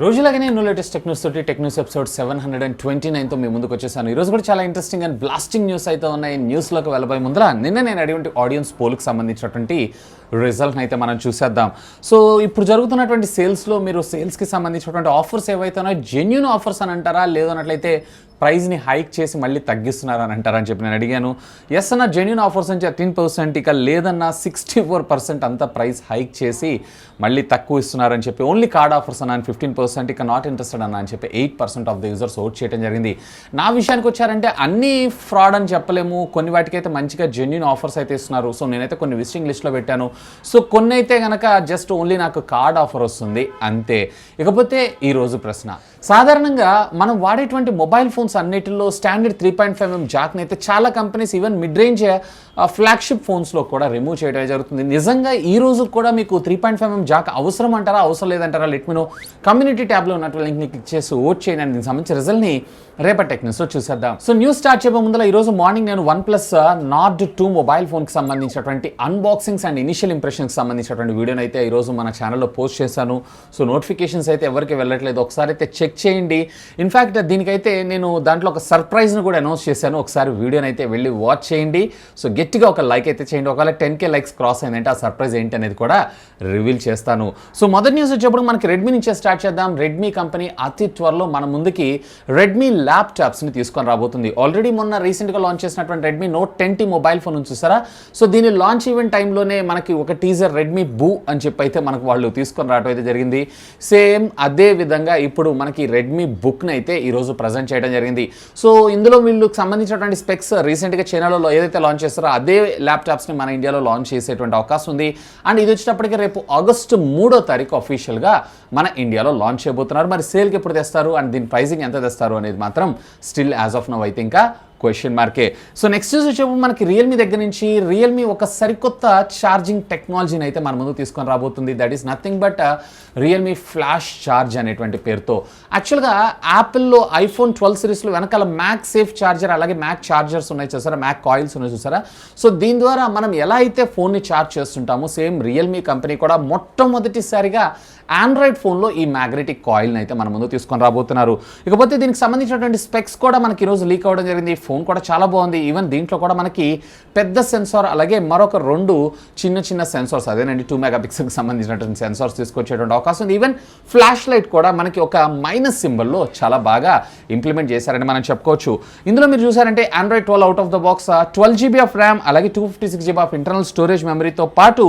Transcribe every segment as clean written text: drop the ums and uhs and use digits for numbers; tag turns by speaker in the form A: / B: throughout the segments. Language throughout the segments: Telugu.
A: రోజులాగానే ఎన్నో లేటెస్ట్ టెక్ న్యూస్ తోటి టెక్ న్యూస్ ఎపిసోడ్ 729తో మీ ముందుకు వచ్చేసాను. ఈరోజు కూడా చాలా ఇంట్రెస్టింగ్ అండ్ బ్లాస్టింగ్ న్యూస్ అయితే ఉన్నాయి. న్యూస్లోకి వెళ్ళబోయే ముందర నిన్న నేను అడిగినటువంటి ఆడియన్స్ పోల్కి సంబంధించినటువంటి రిజల్ట్ని అయితే మనం చూసేద్దాం. సో ఇప్పుడు జరుగుతున్నటువంటి సేల్స్లో మీరు సేల్స్కి సంబంధించినటువంటి ఆఫర్స్ ఏవైతే ఉన్నాయో జెన్యూన్ ఆఫర్స్ అని అంటారా, లేదన్నట్లయితే ప్రైస్ని హైక్ చేసి మళ్ళీ తగ్గిస్తున్నారు అని అంటారని చెప్పి నేను అడిగాను. ఎస్ అన్న జెన్యూన్ ఆఫర్స్ అని 13%, ఇక లేదన్నా 64% అంతా ప్రైస్ హైక్ చేసి మళ్ళీ తక్కువ ఇస్తున్నారని చెప్పి, ఓన్లీ కార్డ్ ఆఫర్స్ అన్నాను 15%, ఇక నాట్ ఇంట్రెస్టెడ్ అన్న అని చెప్పి 8% ఆఫ్ ద యూజర్స్ ఓట్ చేయడం జరిగింది. నా విషయానికి వచ్చారంటే అన్నీ ఫ్రాడ్ అని చెప్పలేము, కొన్ని వాటికైతే మంచిగా జెన్యూన్ ఆఫర్స్ అయితే ఇస్తున్నారు. సో నేనైతే కొన్ని విజిటింగ్ లిస్ట్లో పెట్టాను. సో కొన్ని అయితే కనుక జస్ట్ ఓన్లీ నాకు కార్డ్ ఆఫర్ వస్తుంది అంతే. ఇకపోతే ఈరోజు ప్రశ్న, సాధారణంగా మనం వాడేటువంటి మొబైల్ ఫోన్స్ అన్నిటిలో స్టాండర్డ్ 3.5mm జాక్ని అయితే చాలా companies even mid range flagship ఫోన్స్లో కూడా రిమూవ్ చేయడం జరుగుతుంది. నిజంగా ఈ రోజు కూడా మీకు 3.5mm జాక్ అవసరం అంటారా, అవసరం లేదంటారా? Let me no. కమ్యూనిటీ ట్యాబ్లో ఉన్నటువంటి లింక్ని క్లిక్ చేసి ఓట్ చేయండి. దీనికి సంబంధించిన రిజల్ట్ని రేపటి టెక్ న్యూస్లో చూసేద్దాం. సో న్యూస్ స్టార్ట్ చేయబోయే ముందర ఈరోజు మార్నింగ్ నేను OnePlus Nord 2 మొబైల్ ఫోన్కి సంబంధించినటువంటి అన్బాక్సింగ్స్ అండ్ ఇనిషియల్ ఇంప్రెషన్స్కి సంబంధించినటువంటి వీడియోని అయితే ఈరోజు మన ఛానల్లో పోస్ట్ చేశాను. సో నోటిఫికేషన్స్ అయితే ఎవరికి వెళ్ళట్లేదు, ఒకసారి అయితే చెక్ చేయండి. ఇన్ఫ్యాక్ట్ దీనికైతే నేను దాంట్లో ఒక సర్ప్రైజ్ను కూడా అనౌన్స్ చేశాను, ఒకసారి వీడియోని అయితే వెళ్ళి వాచ్ చేయండి. సో గట్టిగా ఒక లైక్ అయితే చేయండి. ఒకవేళ 10K లైక్స్ క్రాస్ అయిందంటే ఆ సర్ప్రైజ్ ఏంటి అనేది కూడా రివీల్ చేస్తాను. సో మొదటి న్యూస్ వచ్చేప్పుడు మనకి రెడ్మీ నుంచే స్టార్ట్ చేద్దాం. రెడ్మీ కంపెనీ అతి త్వరలో మన ముందుకి రెడ్మీ ల్యాప్టాప్స్ని తీసుకొని రాబోతుంది. ఆల్రెడీ మొన్న రీసెంట్గా లాంచ్ చేసినటువంటి Redmi Note 10T mobile phone చూసారా? సో దీని లాంచ్ ఈవెంట్ టైంలోనే మనకి ఒక టీజర్ రెడ్మీ బూ అని చెప్పి అయితే మనకు వాళ్ళు తీసుకొని రావడం అయితే జరిగింది. సేమ్ అదే విధంగా ఇప్పుడు మనకి రెడ్మీ బుక్ని అయితే ఈరోజు ప్రజెంట్ చేయడం జరిగింది. సో ఇందులో వీళ్ళకి సంబంధించినటువంటి స్పెక్స్ రీసెంట్గా చైనాలో ఏదైతే లాంచ్ చేస్తారో అదే ల్యాప్టాప్స్ని మన ఇండియాలో లాంచ్ చేసేటువంటి అవకాశం ఉంది. అండ్ ఇది వచ్చేటప్పటికి రేపు ఆగస్టు 3వ తారీఖు అఫీషియల్గా మన ఇండియాలో లాంచ్ చేయబోతున్నారు. మరి సేల్కి ఎప్పుడు తెస్తారు అండ్ దీని ప్రైసింగ్ ఎంత తెస్తారు అనేది మాత్రం స్టిల్ యాజ్ ఆఫ్ నౌ అయితే ఇంకా క్వశ్చన్ మార్కే. సో నెక్స్ట్ న్యూస్ వచ్చేప్పుడు మనకి రియల్మీ దగ్గర నుంచి రియల్మీ ఒక సరికొత్త ఛార్జింగ్ టెక్నాలజీని అయితే మన ముందు తీసుకొని రాబోతుంది. That is nothing but Realme flash charge అనేటువంటి పేరుతో. యాక్చువల్గా యాపిల్లో iPhone 12 సిరీస్లో వెనకాల మ్యాక్ సేఫ్ ఛార్జర్ అలాగే మ్యాక్ ఛార్జర్స్ ఉన్నాయి చూసారా, మ్యాక్ కాయిల్స్ ఉన్నాయి చూసారా. సో దీని ద్వారా మనం ఎలా అయితే ఫోన్ని ఛార్జ్ చేస్తుంటామో సేమ్ రియల్మీ కంపెనీ కూడా మొట్టమొదటిసారిగా ఆండ్రాయిడ్ ఫోన్లో ఈ మ్యాగ్నెటిక్ కాయిల్ని అయితే మన ముందు తీసుకొని రాబోతున్నారు. ఇకపోతే దీనికి సంబంధించినటువంటి స్పెక్స్ కూడా మనకి ఈరోజు లీక్ అవ్వడం జరిగింది. ఫోన్ కూడా చాలా బాగుంది. ఈవెన్ దీంట్లో కూడా మనకి పెద్ద సెన్సార్ అలాగే మరొక 2 చిన్న సెన్సార్స్, అదేనండి 2 మెగాపిక్సెల్కి సంబంధించినటువంటి సెన్సార్స్ తీసుకొచ్చేటువంటి అవకాశం ఉంది. ఈవెన్ ఫ్లాష్ లైట్ కూడా మనకి ఒక మైనస్ సింబల్లో చాలా బాగా ఇంప్లిమెంట్ చేశారని మనం చెప్పుకోవచ్చు. ఇందులో మీరు చూసారంటే Android 12 out of the box 12GB of RAM అలాగే 256GB ఆఫ్ ఇంటర్నల్ స్టోరేజ్ మెమరీతో పాటు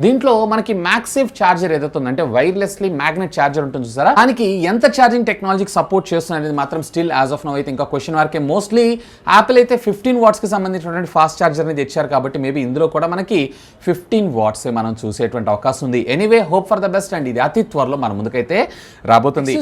A: దీంట్లో మనకి మ్యాక్సేఫ్ ఛార్జర్ ఏదైతే ఉందంటే వైర్లెస్లీ మ్యాగ్నెట్ ఛార్జర్ ఉంటుంది చూసారా, దానికి ఎంత ఛార్జింగ్ టెక్నాలజీకి సపోర్ట్ చేస్తుంది అనేది మాత్రం స్టిల్ యాజ్ ఆఫ్ నౌ అయితే ఇంకా క్వశ్చన్ మార్కే. మోస్ట్లీ యాపిల్ అయితే 15 వాట్స్కి సంబంధించినటువంటి ఫాస్ట్ ఛార్జర్ని తెచ్చారు కాబట్టి మేబీ ఇందులో కూడా మనకి 15 వాట్సే మనం చూసేటువంటి అవకాశం ఉంది. Anyway hope for the best and ఇది అతి త్వరలో మన ముందుకైతే రాబోతుంది.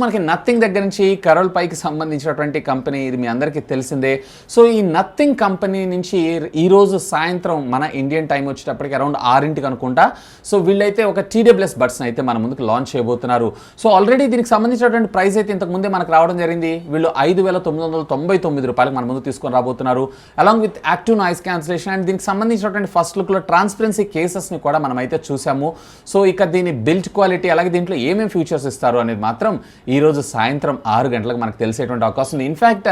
A: మనకి నథింగ్ దగ్గర నుంచి కరోల్ పైకి సంబంధించినటువంటి కంపెనీ, ఇది మీ అందరికీ తెలిసిందే. సో ఈ నథింగ్ కంపెనీ నుంచి ఈరోజు సాయంత్రం మన ఇండియన్ టైం వచ్చేటప్పటికి అరౌండ్ 6 అనుకుంటా. సో వీళ్ళైతే ఒక TWS బడ్స్ని అయితే మన ముందుకు లాంచ్ చేయబోతున్నారు. సో ఆల్రెడీ దీనికి సంబంధించినటువంటి ప్రైస్ అయితే ఇంతకు ముందే మనకు రావడం జరిగింది. వీళ్ళు 5,999 రూపాయలకు మన ముందు తీసుకొని రాబోతున్నారు along with active noise cancellation. And దీనికి సంబంధించినటువంటి ఫస్ట్ లుక్లో ట్రాన్స్పరెన్సీ కేసెస్ని కూడా మనం అయితే చూసాము. సో ఇక దీని బిల్డ్ క్వాలిటీ అలాగే దీంట్లో ఏమేమి ఫీచర్స్ ఇస్తారు అనేది మాత్రం ఈరోజు సాయంత్రం 6 గంటలకు మనకు తెలిసేటువంటి అవకాశం ఉంది. ఇన్ఫ్యాక్ట్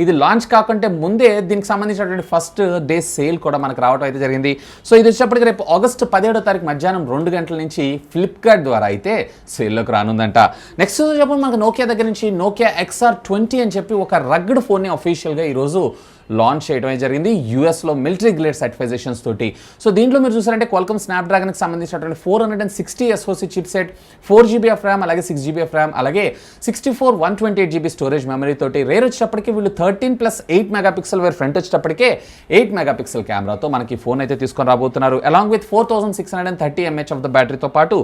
A: ఇది లాంచ్ కాకుంటే ముందే దీనికి సంబంధించినటువంటి ఫస్ట్ డే సేల్ కూడా మనకు రావడం అయితే జరిగింది. సో ఇది వచ్చేటప్పటికి రేపు ఆగస్టు 17వ తారీఖు మధ్యాహ్నం 2 గంటల నుంచి ఫ్లిప్కార్ట్ ద్వారా అయితే సేల్లోకి రానుందంట. నెక్స్ట్ చెప్పండి మనకు నోకియా దగ్గర నుంచి నోకియా XR20 అని చెప్పి ఒక రగ్డ్ ఫోన్ని అఫీషియల్గా ఈరోజు లాంచ్ చేయడం జరిగింది యూఎస్లో మిలిటరీ గ్రేడ్ సర్టిఫికేషన్స్ తోటి. సో దీంట్లో మీరు చూసారంటే క్వాల్కమ్ స్నాప్డ్రాగన్కి సంబంధించినటువంటి 460 SoC chip set, 4GB of RAM అలాగే 6GB ఆఫ్ ర్యామ్ అలాగే 64 128GB స్టోరేజ్ మెమరీ తోటి. రేర్ వచ్చేటప్పటికి వీళ్ళు 13+8 మెగాపిక్సెల్ వేర్ ఫ్రంట్ వచ్చేటప్పటికే 8 మెగాపిక్సెల్ కెమెరాతో మనకి ఫోన్ అయితే తీసుకొని రాబోతున్నారు. Along with 4630 mAh of the బ్యాటరీతో పాటు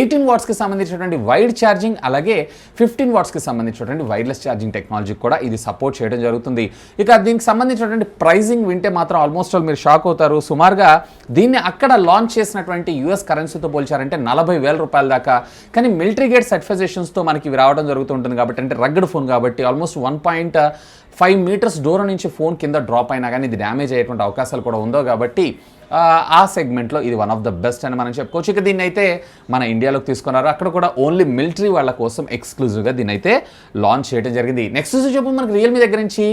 A: 18 వాట్స్కి సంబంధించినటువంటి వైడ్ ఛార్జింగ్ అలాగే 15 వాట్స్కి సంబంధించినటువంటి వైర్లెస్ ఛార్జింగ్ టెక్నాలజీ కూడా ఇది సపోర్ట్ చేయడం జరుగుతుంది. ఇక దీనికి సంబంధించినటువంటి ప్రైజింగ్ వింటే మాత్రం ఆల్మోస్ట్ ఆల్ మీరు షాక్ అవుతారు. సుమారుగా దీన్ని అక్కడ లాంచ్ చేసినటువంటి యూఎస్ కరెన్సీతో పోల్చారంటే 40,000 రూపాయల దాకా. కానీ మిలిటరీ గేట్ సర్టిఫికేషన్స్తో మనకి ఇవి రావడం జరుగుతుంటుంది కాబట్టి, అంటే రగ్గడ్ ఫోన్ కాబట్టి ఆల్మోస్ట్ 1.5 మీటర్స్ దూరం నుంచి ఫోన్ కింద డ్రాప్ అయినా కానీ ఇది డ్యామేజ్ అయ్యేటువంటి అవకాశాలు కూడా ఉందో కాబట్టి ఆ సెగ్మెంట్లో ఇది వన్ ఆఫ్ ద బెస్ట్ అని మనం చెప్పుకోవచ్చు. ఇక దీన్ని అయితే మన ఇండియాలోకి తీసుకున్నారు, అక్కడ కూడా ఓన్లీ మిలిటరీ వాళ్ళ కోసం ఎక్స్క్లూజివ్గా దీన్ని అయితే లాంచ్ చేయడం జరిగింది. నెక్స్ట్ చెప్పు మనకి రియల్మీ దగ్గర నుంచి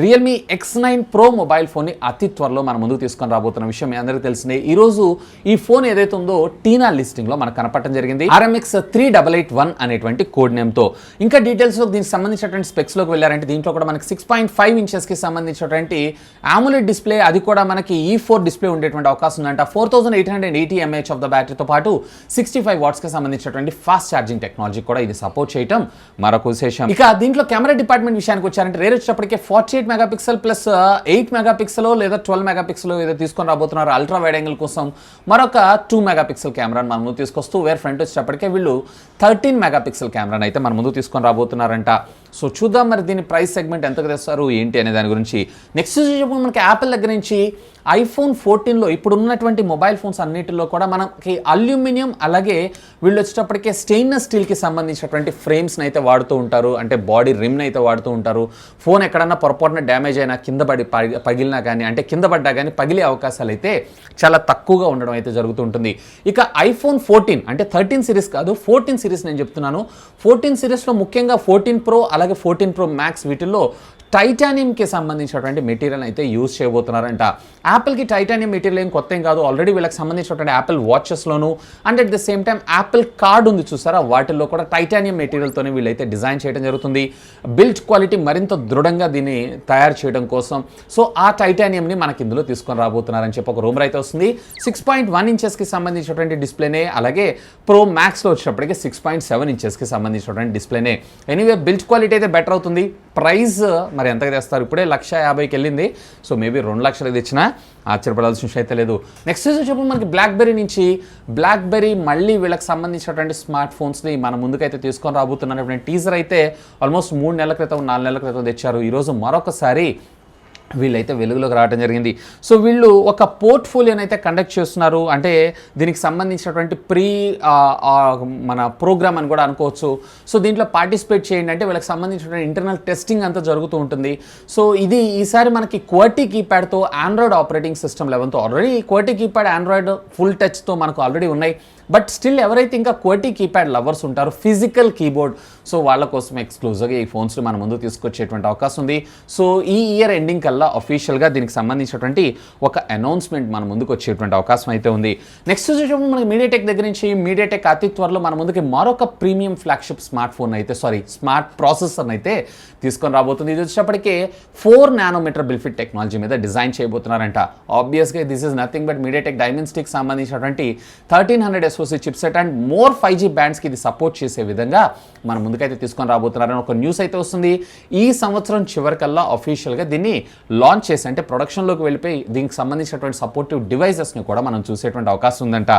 A: రియల్మీ X9 Pro మొబైల్ ఫోన్ని అతి త్వరలో మన ముందుకు తీసుకొని రాబోతున్న విషయం మీ అందరికీ తెలిసిందే. ఈరోజు ఈ ఫోన్ ఏదైతే ఉందో టీనా లిస్టింగ్లో మనకు కనపడటం జరిగింది, RMX 3881 అనేటువంటి కోడ్ నేమ్తో. ఇంకా డీటెయిల్స్లో దీనికి సంబంధించినటువంటి స్పెక్స్లోకి వెళ్ళారంటే దీంట్లో కూడా మనకి 6.5 ఇంచెస్కి సంబంధించినటువంటి AMOLED డిస్ప్లే, అది కూడా మనకి E4 డిస్ప్లే ఉండేటువంటి అవకాశం ఉందంట. 4880 mAh ఆఫ్ ద బ్యాటరీతో పాటు 65 వాట్స్కి సంబంధించినటువంటి ఫాస్ట్ ఛార్జింగ్ టెక్నాలజీ కూడా ఇది సపోర్ట్ చేయటం మరొక విశేషం. ఇక దీంట్లో కెమెరా డిపార్ట్మెంట్ విషయానికి వచ్చారంటే రేర్ వచ్చేటప్పటికే 48 మెగాపిక్సెల్ ప్లస్ 8 మెగాపిక్సెల్ లేదా 12 మెగాపిక్సెల్ ఏదో తీసుకొని రాబోతున్నారు. అల్ట్రా వైడ్ యాంగిల్ కోసం మరొక 2 మెగాపిక్సెల్ కెమెరాను మన ముందు తీసుకొస్తూ వేర్ ఫ్రంట్ వచ్చేటప్పటికే వీళ్ళు 13 మెగాపిక్సెల్ కెమెరాను అయితే మన ముందు తీసుకొని రాబోతున్నారంట. సో చూద్దాం మరి దీని ప్రైస్ సెగ్మెంట్ ఎంతకు తెస్తారు ఏంటి అనే దాని గురించి. నెక్స్ట్ చెప్పు మనకి యాపిల్ దగ్గర నుంచి iPhone 14లో ఇప్పుడు ఉన్నటువంటి మొబైల్ ఫోన్స్ అన్నిటిలో కూడా మనకి అల్యూమినియం అలాగే వీళ్ళు వచ్చేటప్పటికే స్టెయిన్లెస్ స్టీల్కి సంబంధించినటువంటి ఫ్రేమ్స్ని అయితే వాడుతూ ఉంటారు, అంటే బాడీ రిమ్ని అయితే వాడుతూ ఉంటారు. ఫోన్ ఎక్కడన్నా పొరపాటున డ్యామేజ్ అయినా కింద పడి పగిలినా కానీ, అంటే కింద పడ్డా కానీ పగిలే అవకాశాలు అయితే చాలా తక్కువగా ఉండడం అయితే జరుగుతూ ఉంటుంది. ఇక iPhone 14 అంటే 13 సిరీస్ కాదు 14 సిరీస్ నేను చెప్తున్నాను. 14 సిరీస్లో ముఖ్యంగా 14 Pro అలాగే 14 Pro Max వీటిల్లో టైటానియంకి సంబంధించినటువంటి మెటీరియల్ అయితే యూజ్ చేయబోతున్నారంట. యాపిల్కి టైటానియం మెటీరియల్ ఏం కొత్త ఏం కాదు, ఆల్రెడీ వీళ్ళకి సంబంధించినటువంటి యాపిల్ వాచెస్లోను and at the same time Apple card ఉంది చూసారా, వాటిల్లో కూడా టైటానియం మెటీరియల్తోనే వీళ్ళైతే డిజైన్ చేయడం జరుగుతుంది. బిల్డ్ క్వాలిటీ మరింత దృఢంగా దీన్ని తయారు చేయడం కోసం సో ఆ టైటానియంని మనకి ఇందులో తీసుకొని రాబోతున్నారని చెప్పి ఒక రూమర్ అయితే వస్తుంది. 6.1 ఇంచెస్కి సంబంధించినటువంటి డిస్ప్లేనే, అలాగే Pro Maxలో వచ్చేటప్పటికి 6.7 ఇంచెస్కి సంబంధించినటువంటి డిస్ప్లేనే. ఎనీవే బిల్డ్ క్వాలిటీ అయితే బెటర్ అవుతుంది. ప్రైస్ మరి ఎంతగా తెస్తారు, ఇప్పుడే 1,50,000కి వెళ్ళింది. సో మేబీ 2 లక్షలు తెచ్చినా ఆశ్చర్యపడాల్సిన విషయం అయితే లేదు. నెక్స్ట్ చెప్పు మనకి బ్లాక్బెర్రీ నుంచి బ్లాక్బెర్రీ మళ్ళీ వీళ్ళకి సంబంధించినటువంటి స్మార్ట్ ఫోన్స్ని మన ముందుకైతే తీసుకొని రాబోతున్నటువంటి టీజర్ అయితే ఆల్మోస్ట్ 3 నెలల క్రితం 4 నెలల క్రితం తెచ్చారు. ఈరోజు మరొకసారి వీళ్ళైతే వెలుగులోకి రావడం జరిగింది. సో వీళ్ళు ఒక పోర్ట్ఫోలియోని అయితే కండక్ట్ చేస్తున్నారు, అంటే దీనికి సంబంధించినటువంటి మన ప్రోగ్రామ్ అని కూడా అనుకోవచ్చు. సో దీంట్లో పార్టిసిపేట్ చేయండి అంటే వీళ్ళకి సంబంధించినటువంటి ఇంటర్నల్ టెస్టింగ్ అంతా జరుగుతూ ఉంటుంది. సో ఇది ఈసారి మనకి QWERTY కీప్యాడ్తో ఆండ్రాయిడ్ ఆపరేటింగ్ సిస్టమ్ 11తో, already QWERTY keypad Android full టచ్తో మనకు ఆల్రెడీ ఉన్నాయి. బట్ స్టిల్ ఎవరైతే ఇంకా QWERTY కీప్యాడ్ లవర్స్ ఉంటారో ఫిజికల్ కీబోర్డ్, సో వాళ్ళ కోసం ఎక్స్క్లూజివ్గా ఈ ఫోన్స్ని మన ముందు తీసుకొచ్చేటువంటి అవకాశం ఉంది. సో ఈ ఇయర్ ఎండింగ్ కల్లా అఫీషియల్గా దీనికి సంబంధించినటువంటి ఒక అనౌన్స్మెంట్ మన ముందుకు వచ్చేటువంటి అవకాశం అయితే ఉంది. నెక్స్ట్ వచ్చేటప్పుడు మనకి మీడియాటెక్ దగ్గర నుంచి మీడియాటెక్ అతి త్వరలో మన ముందుకి మరొక ప్రీమియం ఫ్లాగ్షిప్ స్మార్ట్ ఫోన్ అయితే స్మార్ట్ ప్రాసెసర్ని అయితే తీసుకొని రాబోతుంది. ఇది వచ్చేటప్పటికే 4 నానోమీటర్ బిల్ఫిట్ టెక్నాలజీ మీద డిజైన్ చేయబోతున్నారంట. ఆబ్వియస్గా this is nothing but MediaTek డైమెన్సిటీకి సంబంధించినటువంటి 1300 SoC chipset and more 5G బ్యాండ్స్కి ఇది సపోర్ట్ చేసే విధంగా మన ముందుకైతే తీసుకొని రాబోతున్నారని ఒక న్యూస్ అయితే వస్తుంది. ఈ సంవత్సరం చివరికల్లా అఫీషియల్గా దీన్ని లాంచ్ చేసి అంటే ప్రొడక్షన్లోకి వెళ్ళిపోయి దీనికి సంబంధించినటువంటి సపోర్టివ్ డివైజెస్ని కూడా మనం చూసేటువంటి అవకాశం ఉందంట.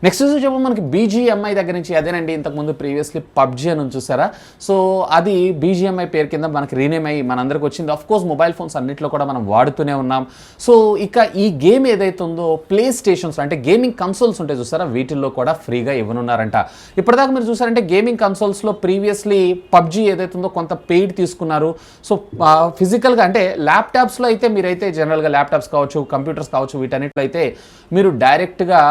A: నెక్స్ట్ చెప్పు మనకి BGMI దగ్గర నుంచి అదేనండి, ఇంతకుముందు ప్రీవియస్లీ PUBG అని చూసారా, సో అది BGMI పేరు కింద మనకి రీనేమ్ అయ్యి మనందరికి వచ్చింది. ఆఫ్ కోర్స్ మొబైల్ ఫోన్స్ అన్నింటిలో కూడా మనం వాడుతూనే ఉన్నాం. సో ఇక ఈ గేమ్ ఏదైతే ఉందో ప్లే స్టేషన్స్ అంటే గేమింగ్ కన్సోల్స్ ఉంటాయి చూసారా, వీటిల్లో కూడా ఫ్రీగా ఇవ్వనున్నారంట. ఇప్పటిదాకా మీరు చూసారంటే గేమింగ్ కన్సోల్స్లో ప్రీవియస్లీ PUBG ఏదైతే ఉందో కొంత పెయిడ్ తీసుకున్నారు. సో ఫిజికల్గా అంటే ల్యాప్టాప్స్లో అయితే మీరైతే జనరల్గా ల్యాప్టాప్స్ కావచ్చు కంప్యూటర్స్ కావచ్చు వీటన్నిటిలో అయితే మీరు డైరెక్ట్గా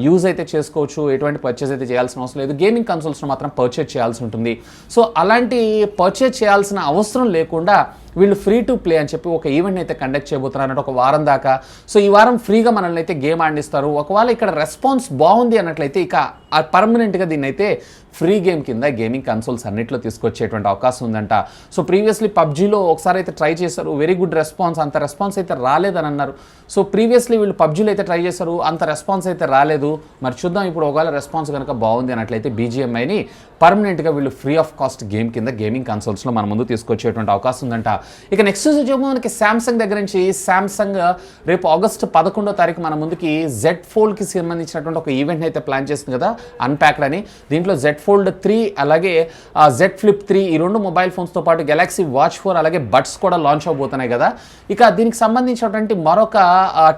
A: యూజ్ అయితే చేసుకోవచ్చు, ఎటువంటి పర్చేస్ అయితే చేయాల్సిన అవసరం లేదు. గేమింగ్ కన్సోల్స్ను మాత్రం పర్చేజ్ చేయాల్సి ఉంటుంది. సో అలాంటి పర్చేజ్ చేయాల్సిన అవసరం లేకుండా వీళ్ళు ఫ్రీ టు ప్లే అని చెప్పి ఒక ఈవెంట్ అయితే కండక్ట్ చేయబోతున్నారు ఒక వారం దాకా. సో ఈ వారం ఫ్రీగా మనల్ని అయితే గేమ్ ఆడిస్తారు. ఒకవేళ ఇక్కడ రెస్పాన్స్ బాగుంది అన్నట్లయితే ఇక పర్మనెంట్గా దీన్ని అయితే ఫ్రీ గేమ్ కింద గేమింగ్ కన్సోల్స్ అన్నింటిలో తీసుకొచ్చేటువంటి అవకాశం ఉందంట. సో ప్రీవియస్లీ PUBGలో ఒకసారి అయితే ట్రై చేశారు, వెరీ గుడ్ రెస్పాన్స్, అంత రెస్పాన్స్ అయితే రాలేదని అన్నారు. సో ప్రీవియస్లీ వీళ్ళు PUBGలో అయితే ట్రై చేశారు, అంత రెస్పాన్స్ అయితే రాలేదు. మరి చూద్దాం ఇప్పుడు ఒకవేళ రెస్పాన్స్ కనుక బాగుంది అన్నట్లయితే BGMIని పర్మనెంట్గా వీళ్ళు ఫ్రీ ఆఫ్ కాస్ట్ గేమ్ కింద గేమింగ్ కన్సోల్స్లో మన ముందు తీసుకొచ్చేటువంటి అవకాశం ఉందంట. ఇక నెక్స్ట్ వచ్చేమో మనకి శాంసంగ్ దగ్గర నుంచి శాంసంగ్ రేపు ఆగస్టు 11వ తారీఖు మన ముందుకి Z Foldకి సంబంధించినటువంటి ఒక ఈవెంట్ అయితే ప్లాన్ చేస్తుంది కదా అన్ప్యాక్డ్ అని. దీంట్లో Z Fold 3 అలాగే Z Flip 3 ఈ 2 మొబైల్ ఫోన్స్తో పాటు Galaxy Watch 4 అలాగే బడ్స్ కూడా లాంచ్ అవబోతున్నాయి కదా. ఇక దీనికి సంబంధించినటువంటి మరొక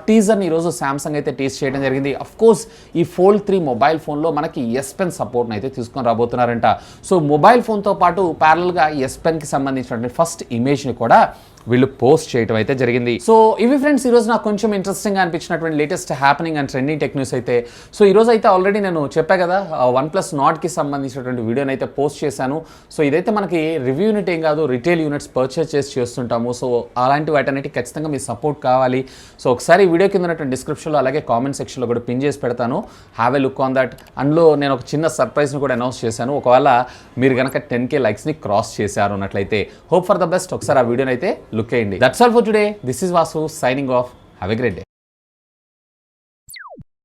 A: టీజర్ని ఈరోజు శాంసంగ్ అయితే టీజ్ చేయడం జరిగింది. అఫ్ కోర్స్ ఈ Fold 3 మొబైల్ ఫోన్లో మనకి S Pen సపోర్ట్ని అయితే తీసుకొని రాబోతున్నారంట. సో మొబైల్ ఫోన్తో పాటు ప్యారల్గా S Penకి సంబంధించినటువంటి ఫస్ట్ ఇమేజ్ని కూడా వీళ్ళు పోస్ట్ చేయడం అయితే జరిగింది. సో ఇవి ఫ్రెండ్స్ ఈరోజు నాకు కొంచెం ఇంట్రెస్టింగ్గా అనిపించినటువంటి latest happening and trending tech news అయితే. సో ఈరోజు అయితే ఆల్రెడీ నేను చెప్పా కదా OnePlus Nordకి సంబంధించినటువంటి వీడియోని అయితే పోస్ట్ చేశాను. సో ఇదైతే మనకి రివ్యూ యూనిట్ ఏం కాదు, రిటైల్ యూనిట్స్ పర్చేస్ చేసి చేస్తుంటాము. సో అలాంటి వాటన్నిటికి ఖచ్చితంగా మీ సపోర్ట్ కావాలి. సో ఒకసారి వీడియో కింద ఉన్నటువంటి డిస్క్రిప్షన్లో అలాగే కామెంట్ సెక్షన్లో కూడా పిన్ చేసి పెడతాను. Have a look on that. అందులో నేను ఒక చిన్న సర్ప్రైజ్ని కూడా అనౌన్స్ చేశాను. ఒకవేళ మీరు కనుక 10K లైక్స్ని క్రాస్ చేశారు అన్నట్లయితే హోప్ ఫర్ ద బెస్ట్. ఒకసారి ఆ వీడియోని అయితే లుక్ చేయండి. That's all for today. This is Vasu signing off. Have a great day.